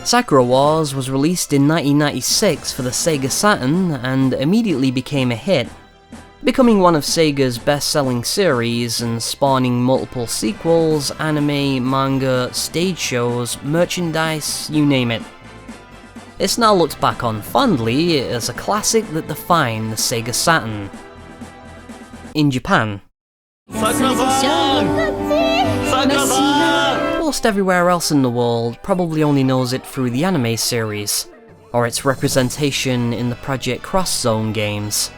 Sakura Wars was released in 1996 for the Sega Saturn and immediately became a hit, becoming one of Sega's best-selling series and spawning multiple sequels, anime, manga, stage shows, merchandise, you name it. It's now looked back on fondly as a classic that defined the Sega Saturn. In Japan, most everywhere else in the world probably only knows it through the anime series, or its representation in the Project Cross Zone games.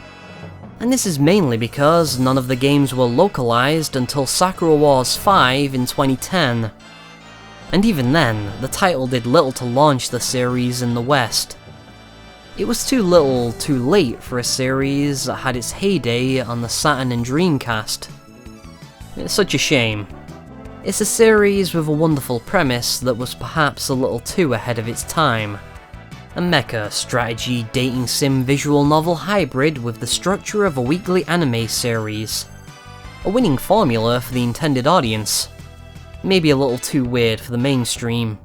And this is mainly because none of the games were localized until Sakura Wars 5 in 2010. And even then, the title did little to launch the series in the West. It was too little, too late for a series that had its heyday on the Saturn and Dreamcast. It's such a shame. It's a series with a wonderful premise that was perhaps a little too ahead of its time. A mecha strategy dating sim visual novel hybrid with the structure of a weekly anime series. A winning formula for the intended audience. Maybe a little too weird for the mainstream.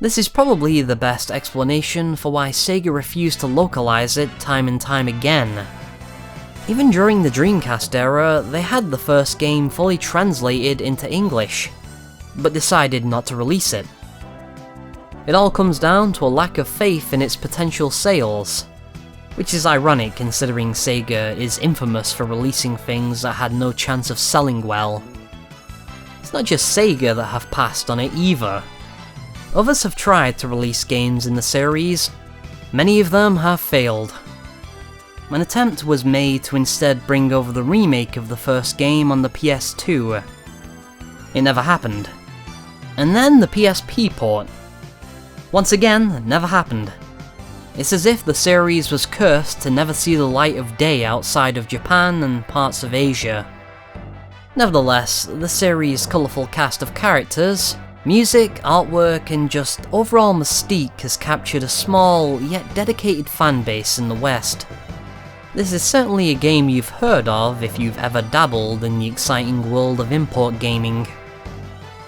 This is probably the best explanation for why Sega refused to localize it time and time again. Even during the Dreamcast era, they had the first game fully translated into English, but decided not to release it. It all comes down to a lack of faith in its potential sales, which is ironic considering Sega is infamous for releasing things that had no chance of selling well. It's not just Sega that have passed on it either. Others have tried to release games in the series, many of them have failed. An attempt was made to instead bring over the remake of the first game on the PS2. It never happened. And then the PSP port. Once again, never happened. It's as if the series was cursed to never see the light of day outside of Japan and parts of Asia. Nevertheless, the series' colourful cast of characters, music, artwork, and just overall mystique has captured a small, yet dedicated fanbase in the West. This is certainly a game you've heard of if you've ever dabbled in the exciting world of import gaming.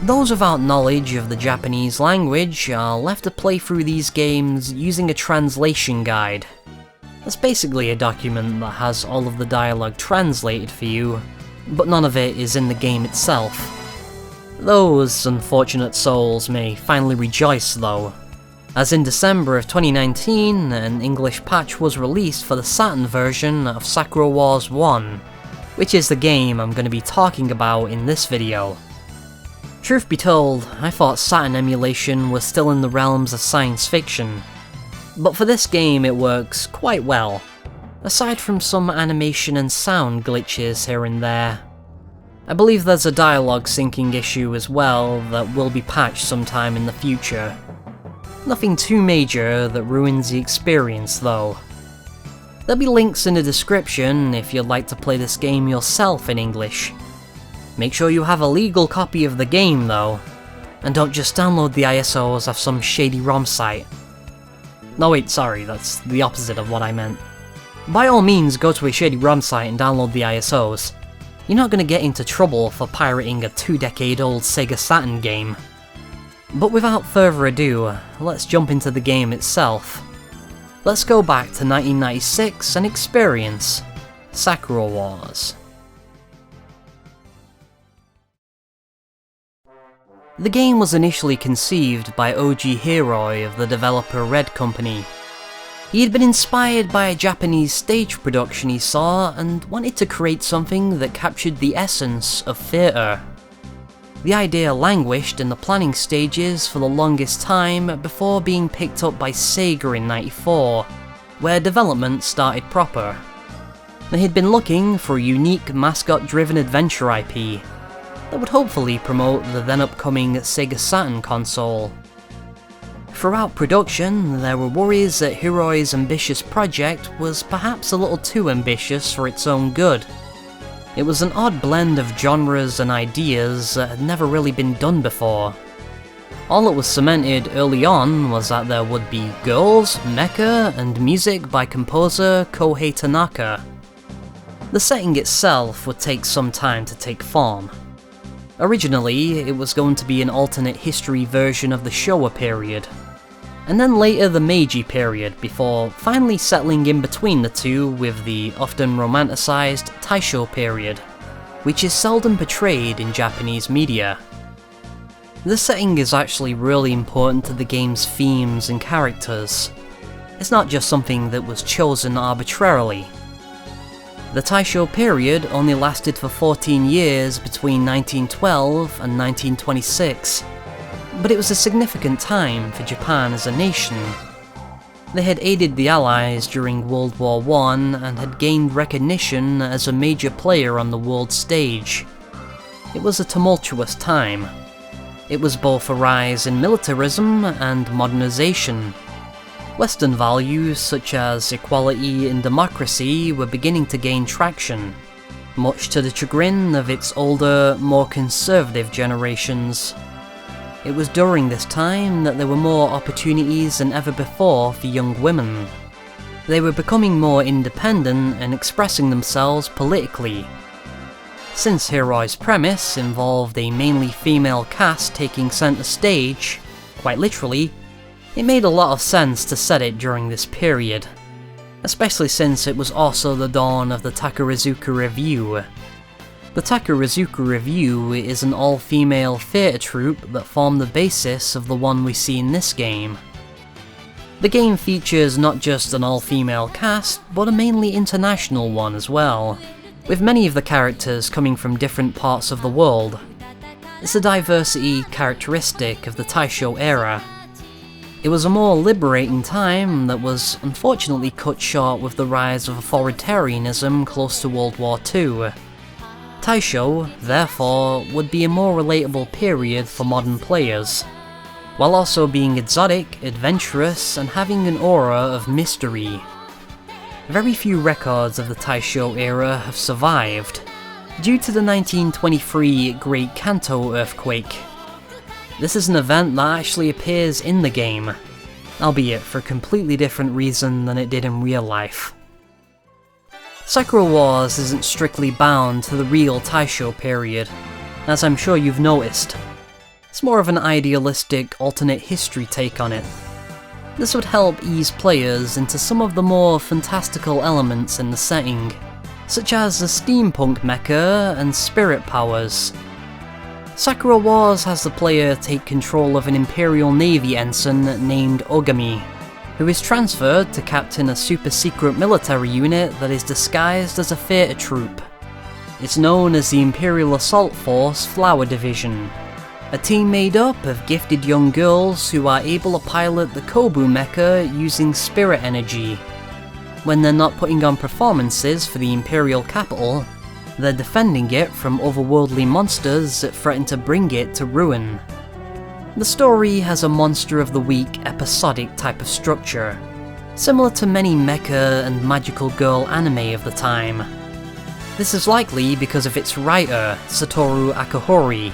Those without knowledge of the Japanese language are left to play through these games using a translation guide. That's basically a document that has all of the dialogue translated for you, but none of it is in the game itself. Those unfortunate souls may finally rejoice though, as in December of 2019, an English patch was released for the Saturn version of Sakura Wars 1, which is the game I'm going to be talking about in this video. Truth be told, I thought Saturn emulation was still in the realms of science fiction, but for this game it works quite well, aside from some animation and sound glitches here and there. I believe there's a dialogue syncing issue as well that will be patched sometime in the future. Nothing too major that ruins the experience though. There'll be links in the description if you'd like to play this game yourself in English. Make sure you have a legal copy of the game though, and don't just download the ISOs off some shady ROM site. No wait, sorry, that's the opposite of what I meant. By all means go to a shady ROM site and download the ISOs. You're not going to get into trouble for pirating a 2-decade-old Sega Saturn game. But without further ado, let's jump into the game itself. Let's go back to 1996 and experience Sakura Wars. The game was initially conceived by Oji Hiroi of the developer Red Company. He had been inspired by a Japanese stage production he saw and wanted to create something that captured the essence of theatre. The idea languished in the planning stages for the longest time before being picked up by Sega in '94, where development started proper. They had been looking for a unique mascot-driven adventure IP that would hopefully promote the then upcoming Sega Saturn console. Throughout production, there were worries that Hiroi's ambitious project was perhaps a little too ambitious for its own good. It was an odd blend of genres and ideas that had never really been done before. All that was cemented early on was that there would be girls, mecha, and music by composer Kohei Tanaka. The setting itself would take some time to take form. Originally, it was going to be an alternate history version of the Showa period. and then later the Meiji period, before finally settling in between the two with the often romanticized Taisho period, which is seldom portrayed in Japanese media. The setting is actually really important to the game's themes and characters. It's not just something that was chosen arbitrarily. The Taisho period only lasted for 14 years between 1912 and 1926, but it was a significant time for Japan as a nation. They had aided the Allies during World War I and had gained recognition as a major player on the world stage. It was a tumultuous time. It was both a rise in militarism and modernization. Western values such as equality and democracy were beginning to gain traction, much to the chagrin of its older, more conservative generations. It was during this time that there were more opportunities than ever before for young women. They were becoming more independent and expressing themselves politically. Since Heroi's premise involved a mainly female cast taking center stage, quite literally, it made a lot of sense to set it during this period, especially since it was also the dawn of the Takarazuka Revue. The Takarazuka Revue is an all-female theatre troupe that formed the basis of the one we see in this game. The game features not just an all-female cast, but a mainly international one as well, with many of the characters coming from different parts of the world. It's a diversity characteristic of the Taisho era. It was a more liberating time that was unfortunately cut short with the rise of authoritarianism close to World War II. Taisho, therefore, would be a more relatable period for modern players, while also being exotic, adventurous, and having an aura of mystery. Very few records of the Taisho era have survived, due to the 1923 Great Kanto earthquake. This is an event that actually appears in the game, albeit for a completely different reason than it did in real life. Sakura Wars isn't strictly bound to the real Taisho period, as I'm sure you've noticed. It's more of an idealistic alternate history take on it. This would help ease players into some of the more fantastical elements in the setting, such as the steampunk mecha and spirit powers. Sakura Wars has the player take control of an Imperial Navy ensign named Ogami, who is transferred to captain a super-secret military unit that is disguised as a theatre troupe. It's known as the Imperial Assault Force Flower Division, a team made up of gifted young girls who are able to pilot the Kobu mecha using spirit energy. When they're not putting on performances for the Imperial capital, they're defending it from otherworldly monsters that threaten to bring it to ruin. The story has a Monster of the Week episodic type of structure, similar to many mecha and magical girl anime of the time. This is likely because of its writer, Satoru Akahori,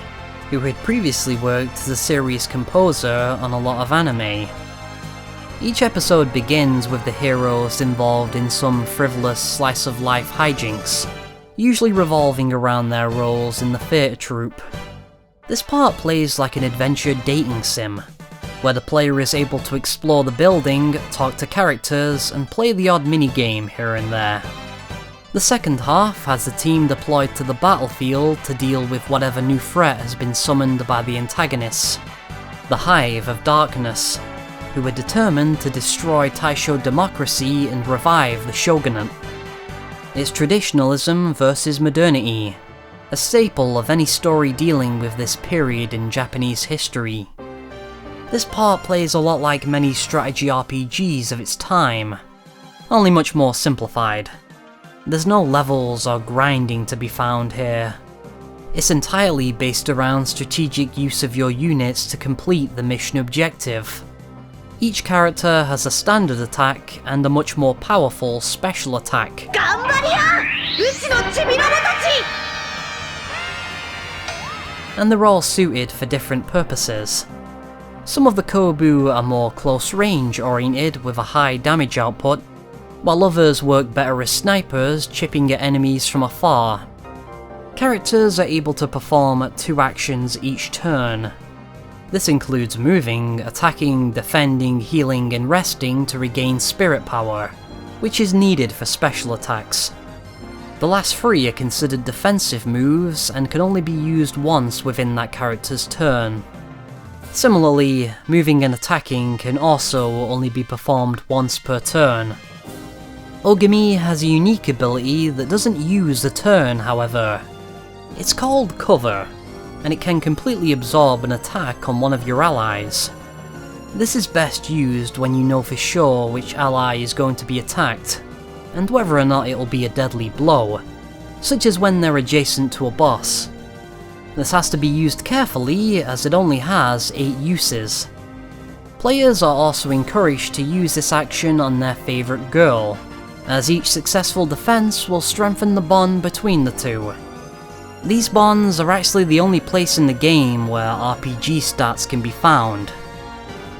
who had previously worked as a series composer on a lot of anime. Each episode begins with the heroes involved in some frivolous slice-of-life hijinks, usually revolving around their roles in the theatre troupe. This part plays like an adventure dating sim, where the player is able to explore the building, talk to characters, and play the odd minigame here and there. The second half has the team deployed to the battlefield to deal with whatever new threat has been summoned by the antagonists, the Hive of Darkness, who are determined to destroy Taisho democracy and revive the shogunate. It's traditionalism versus modernity, a staple of any story dealing with this period in Japanese history. This part plays a lot like many strategy RPGs of its time, only much more simplified. There's no levels or grinding to be found here. It's entirely based around strategic use of your units to complete the mission objective. Each character has a standard attack and a much more powerful special attack. And they're all suited for different purposes. Some of the Kobu are more close range oriented with a high damage output, while others work better as snipers, chipping at enemies from afar. Characters are able to perform 2 actions each turn. This includes moving, attacking, defending, healing, and resting to regain spirit power, which is needed for special attacks. The last three are considered defensive moves and can only be used once within that character's turn. Similarly, moving and attacking can also only be performed once per turn. Ogami has a unique ability that doesn't use the turn, however. It's called Cover, and it can completely absorb an attack on one of your allies. This is best used when you know for sure which ally is going to be attacked, and whether or not it will be a deadly blow, such as when they're adjacent to a boss. This has to be used carefully as it only has 8 uses. Players are also encouraged to use this action on their favourite girl, as each successful defense will strengthen the bond between the two. These bonds are actually the only place in the game where RPG stats can be found.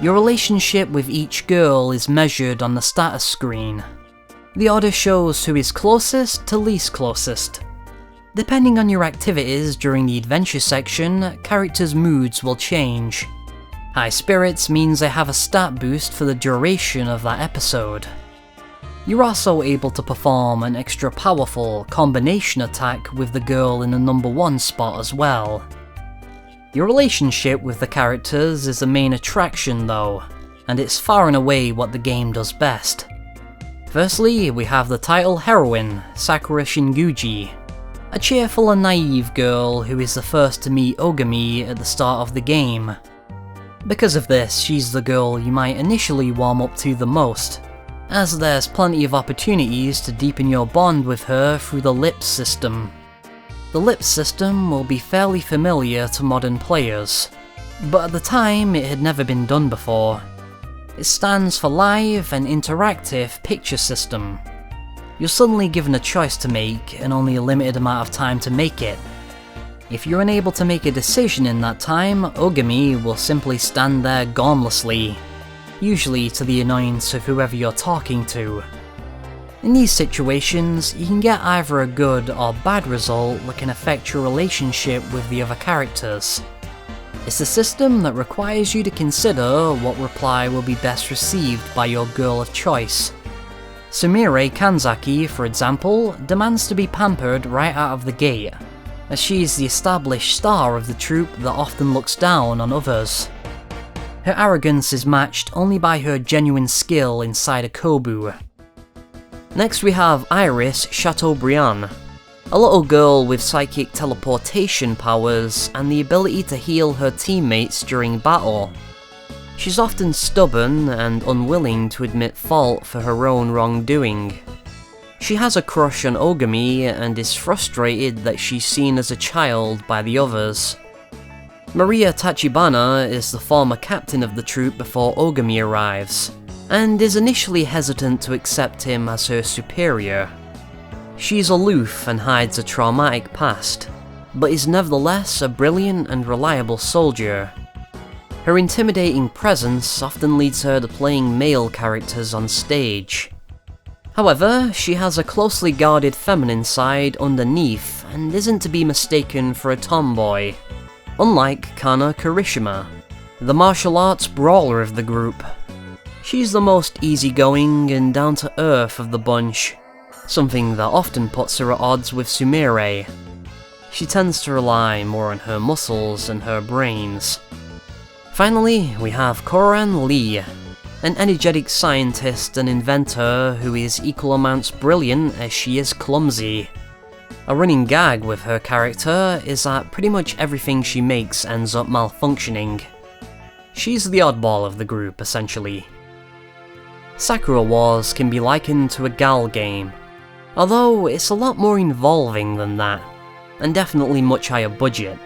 Your relationship with each girl is measured on the status screen. The order shows who is closest to least closest. Depending on your activities during the adventure section, characters' moods will change. High spirits means they have a stat boost for the duration of that episode. You're also able to perform an extra powerful combination attack with the girl in the number 1 spot as well. Your relationship with the characters is the main attraction though, and it's far and away what the game does best. Firstly, we have the title heroine, Sakura Shinguji, a cheerful and naive girl who is the first to meet Ogami at the start of the game. Because of this, she's the girl you might initially warm up to the most, as there's plenty of opportunities to deepen your bond with her through the lips system. The lips system will be fairly familiar to modern players, but at the time it had never been done before. It stands for Live and Interactive Picture System. You're suddenly given a choice to make and only a limited amount of time to make it. If you're unable to make a decision in that time, Ogami will simply stand there gormlessly, usually to the annoyance of whoever you're talking to. In these situations, you can get either a good or bad result that can affect your relationship with the other characters. It's a system that requires you to consider what reply will be best received by your girl of choice. Sumire Kanzaki, for example, demands to be pampered right out of the gate, as she is the established star of the troupe that often looks down on others. Her arrogance is matched only by her genuine skill inside a kobu. Next we have Iris Chateaubriand, a little girl with psychic teleportation powers and the ability to heal her teammates during battle. She's often stubborn and unwilling to admit fault for her own wrongdoing. She has a crush on Ogami and is frustrated that she's seen as a child by the others. Maria Tachibana is the former captain of the troupe before Ogami arrives, and is initially hesitant to accept him as her superior. She's aloof and hides a traumatic past, but is nevertheless a brilliant and reliable soldier. Her intimidating presence often leads her to playing male characters on stage. However, she has a closely guarded feminine side underneath and isn't to be mistaken for a tomboy, unlike Kana Kirishima, the martial arts brawler of the group. She's the most easygoing and down-to-earth of the bunch, something that often puts her at odds with Sumire. She tends to rely more on her muscles and her brains. Finally, we have Koran Lee, an energetic scientist and inventor who is equal amounts brilliant as she is clumsy. A running gag with her character is that pretty much everything she makes ends up malfunctioning. She's the oddball of the group, essentially. Sakura Wars can be likened to a gal game, although it's a lot more involving than that, and definitely much higher budget.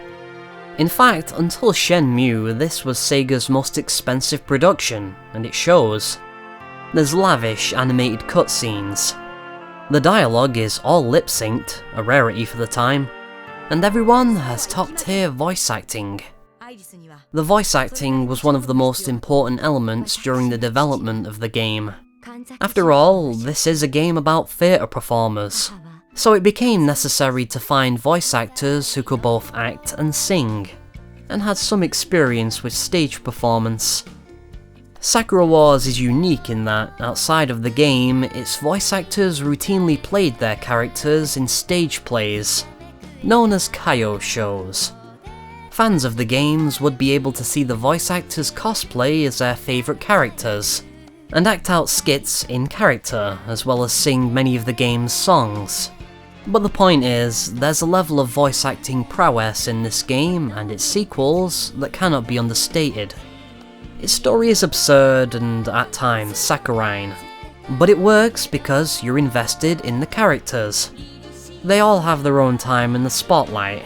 In fact, until Shenmue, this was Sega's most expensive production, and it shows. There's lavish animated cutscenes. The dialogue is all lip-synced, a rarity for the time, and everyone has top-tier voice acting. The voice acting was one of the most important elements during the development of the game. After all, this is a game about theatre performers, so it became necessary to find voice actors who could both act and sing. and had some experience with stage performance. Sakura Wars is unique in that, outside of the game, its voice actors routinely played their characters in stage plays, known as Kaio shows. Fans of the games would be able to see the voice actors cosplay as their favourite characters, and act out skits in character, as well as sing many of the game's songs. But the point is, there's a level of voice acting prowess in this game and its sequels that cannot be understated. Its story is absurd and, at times, saccharine, but it works because you're invested in the characters. They all have their own time in the spotlight.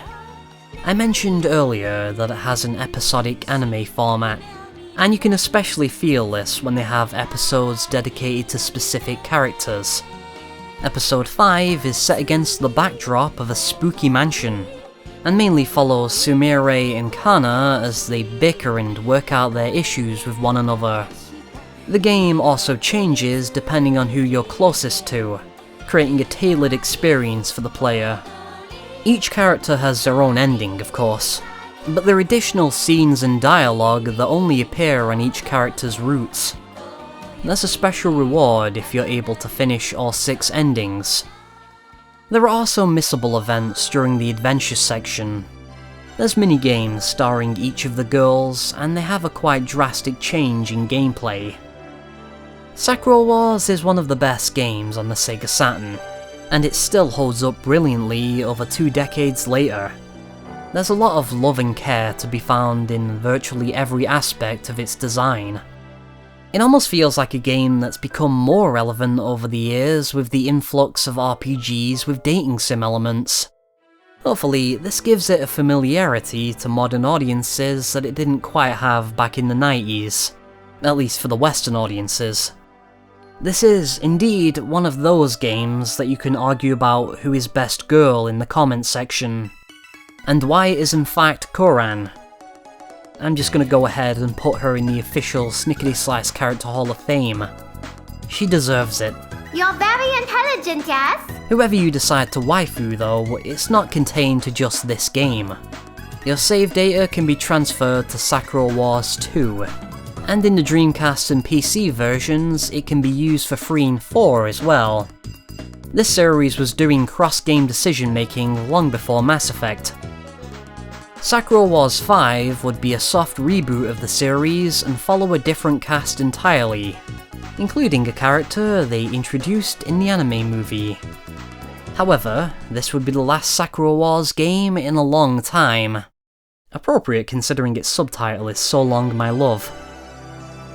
I mentioned earlier that it has an episodic anime format, and you can especially feel this when they have episodes dedicated to specific characters. Episode 5 is set against the backdrop of a spooky mansion, and mainly follows Sumire and Kana as they bicker and work out their issues with one another. The game also changes depending on who you're closest to, creating a tailored experience for the player. Each character has their own ending, of course, but there are additional scenes and dialogue that only appear on each character's routes. There's a special reward if you're able to finish all 6 endings. There are also missable events during the adventure section. There's minigames starring each of the girls, and they have a quite drastic change in gameplay. Sakura Wars is one of the best games on the Sega Saturn, and it still holds up brilliantly over 2 decades later. There's a lot of love and care to be found in virtually every aspect of its design. It almost feels like a game that's become more relevant over the years with the influx of RPGs with dating sim elements. Hopefully, this gives it a familiarity to modern audiences that it didn't quite have back in the 90s, at least for the Western audiences. This is, indeed, one of those games that you can argue about who is best girl in the comments section, and why it is in fact Koran. I'm just gonna go ahead and put her in the official Snickety Slice Character Hall of Fame. She deserves it. You're very intelligent, yes? Whoever you decide to waifu though, it's not contained to just this game. Your save data can be transferred to Sakura Wars 2, and in the Dreamcast and PC versions it can be used for free in 4 as well. This series was doing cross-game decision making long before Mass Effect. Sakura Wars 5 would be a soft reboot of the series and follow a different cast entirely, including a character they introduced in the anime movie. However, this would be the last Sakura Wars game in a long time. Appropriate considering its subtitle is So Long My Love.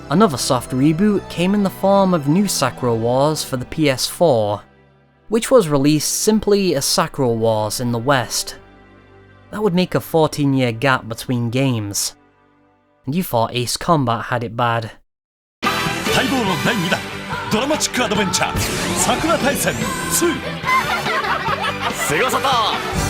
Another soft reboot came in the form of New Sakura Wars for the PS4, which was released simply as Sakura Wars in the West. That would make a 14-year gap between games. And you thought Ace Combat had it bad. 待望の第2弾ドラマチックアドベンチャー桜大戦2セガサターン